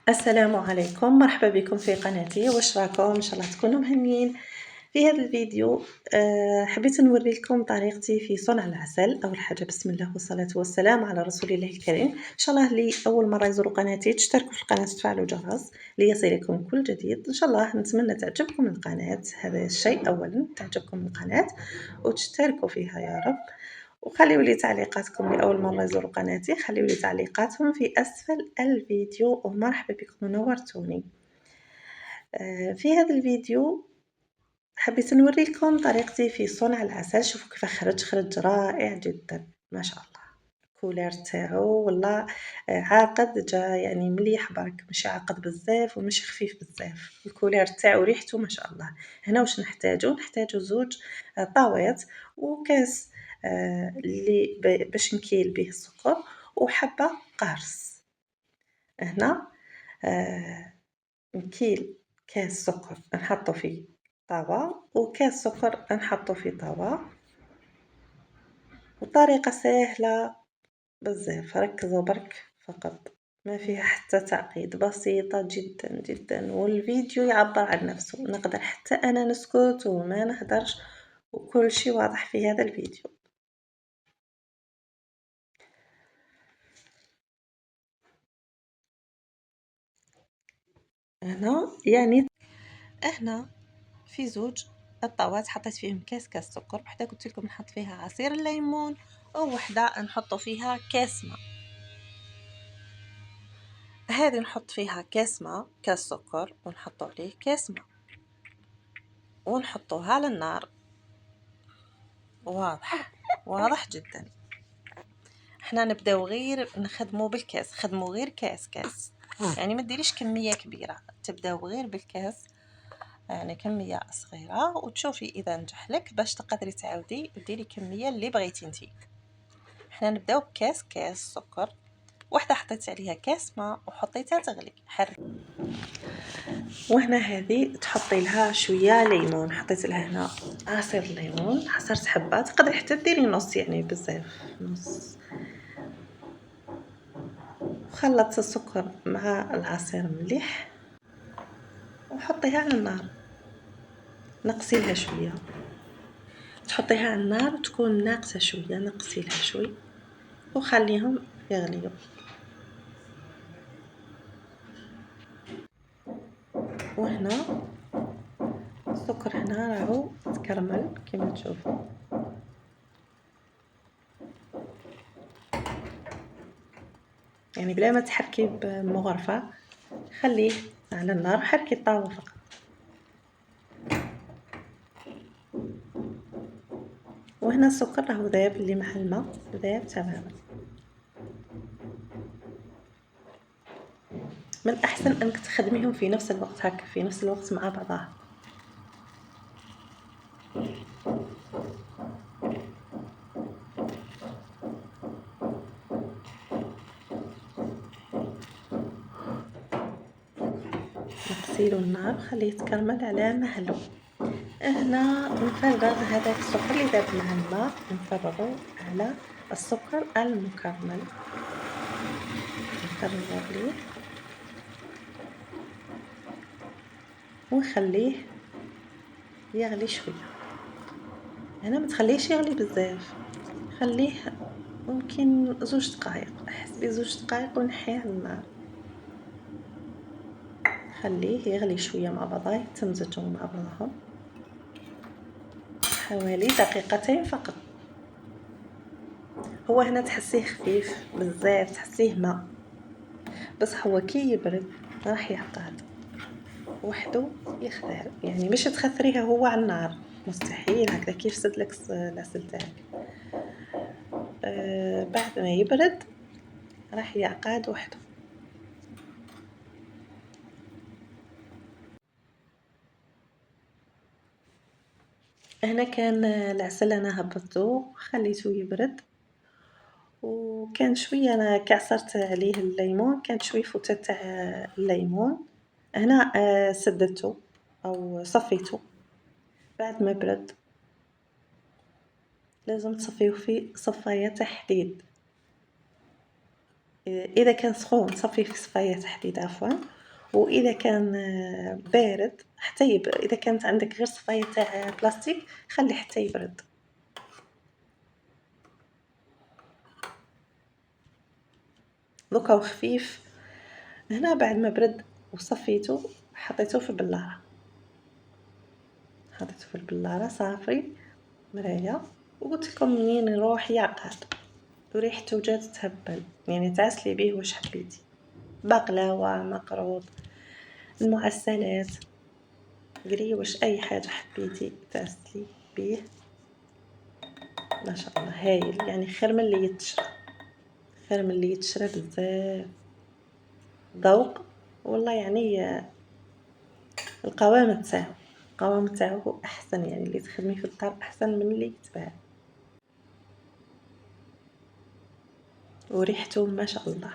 السلام عليكم، مرحبا بكم في قناتي، واش راكم؟ إن شاء الله تكونوا مهنيين. في هذا الفيديو حبيت نوري لكم طريقتي في صنع العسل. أول حاجة بسم الله والصلاة والسلام على رسول الله الكريم. إن شاء الله اللي أول مرة يزوروا قناتي تشتركوا في القناة وتفعلوا الجرس ليصلكم كل جديد. إن شاء الله نتمنى تعجبكم القناة، هذا الشيء أولا، تعجبكم القناة وتشتركوا فيها يا رب. وخليوا لي تعليقاتكم لأول مرة يزوروا قناتي، خليوا لي تعليقاتهم في أسفل الفيديو ومرحبا بكم ونورتوني. في هذا الفيديو حبيت نوري لكم طريقتي في صنع العسل. شوفوا كيف خرج رائع جدا ما شاء الله. الكولير تاعو والله عاقد، جا يعني مليح برك، ماشي عاقد بزاف وماشي خفيف بزاف. الكولير تاعو ريحته ما شاء الله. هنا واش نحتاجو زوج طاوات وكاس اللي باش نكيل به السكر وحبة قارص. هنا نكيل كاس سكر نحطو في طاوة وكاس سكر نحطو في طاوة، وطريقة ساهلة بزاف، ركزوا برك فقط، ما فيها حتى تعقيد، بسيطة جدا جدا، والفيديو يعبر عن نفسه. نقدر حتى أنا نسكت وما نهدرش وكل شي واضح في هذا الفيديو. هنا في زوج الطاوات حطيت فيهم كاس سكر، وحده قلت لكم نحط فيها عصير الليمون، ووحده نحط فيها كاس ماء. هذه نحط فيها كاس ماء، كاس سكر، ونحط عليه كاس ماء ونحطوها على النار. واضح جدا. احنا نبداو غير نخدمو بالكاس، خدمو غير كاس يعني ما ديريش كميه كبيره، تبداو غير بالكاس يعني كميه صغيره، وتشوفي اذا نجح لك باش تقدري تعاودي ديري كميه اللي بغيتي نتي. احنا نبداو بكاس سكر، وحده حطيت عليها كاس ماء وحطيتها تغلي حرك. وهنا هذه تحطي لها شويه ليمون، حطيت لها هنا عصير ليمون، عصرت حبه، تقدري حتى ديري نص يعني بزاف نص. خلطت السكر مع العصير مليح وحطيها على النار، نقصيلها شويه، تحطيها على النار وتكون ناقصه شويه، نقصيلها شوي وخليهم يغليوا. وهنا السكر هنا راهو تكرمل كما تشوفوا. يعني بلا ما تحركي بمغرفه، خليه على النار، حركي الطاوه فقط. وهنا السكر راهو ذاب اللي مع الماء، ذاب تماما. من احسن انك تخدميهم في نفس الوقت، هكا في نفس الوقت مع بعضها. نقصيلو النار، خليه يتكرمل على مهله. هنا نفرغ هذاك السكر اللي ذاب مع الماء، نفرغه على السكر المكرمل، نفرغه عليه ونخليه يغلي شويه. هنا ما تخليهش يغلي بزاف، خليه ممكن 2 دقائق، حسبي 2 دقائق ونحيه على النار، خليه يغلي شويه مع بعضه، يتمزجوا مع بعضهم حوالي 2 دقيقة فقط. هو هنا تحسيه خفيف بزاف، تحسيه ماء، بصح هو كي يبرد راح يعقد وحده يخدر، يعني مش تخثريه هو على النار، مستحيل هكذا كيف يفسد لك العسل تاعك. بعد ما يبرد راح يعقد وحده. هنا كان العسل انا هبطته خليته يبرد، وكان شويه انا كعصرت عليه الليمون، كانت شويه فوتة تاع الليمون. هنا سدته او صفيته. بعد ما برد لازم تصفيه في صفايه تحديد. إذا كان سخون صفيه في صفاية حديد عفوا، وإذا كان بارد حتى إذا كانت عندك غير صفاية تاع بلاستيك خليه حتى يبرد. دوكا هو خفيف. هنا بعد ما برد وصفيته حطيته في البلارة، حطيته في البلارة صافي مراية، وقلت لكم منين يروح يعقد وريحته جات تهبل، يعني تعسلي بيه واش حبيتي، بقلاوة مقروط المعسلات قري واش اي حاجة حبيتي تعسلي بيه. ما شاء الله هايل، يعني خير من اللي يتشرى، خير من اللي يتشرى بزاف ذوق والله. يعني القوام تاعو احسن، يعني اللي تخدمي في الدار احسن من اللي يتباع، وريحته ما شاء الله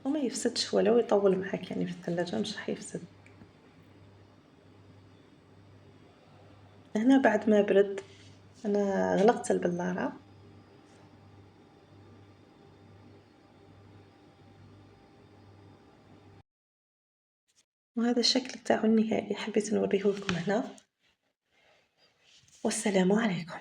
وما يفسدش ولو يطول معاك، يعني في الثلاجة مش راح يفسد. هنا بعد ما برد انا غلقت البلارة، وهذا الشكل تاعو النهائي حبيت نوريه لكم هنا، والسلام عليكم.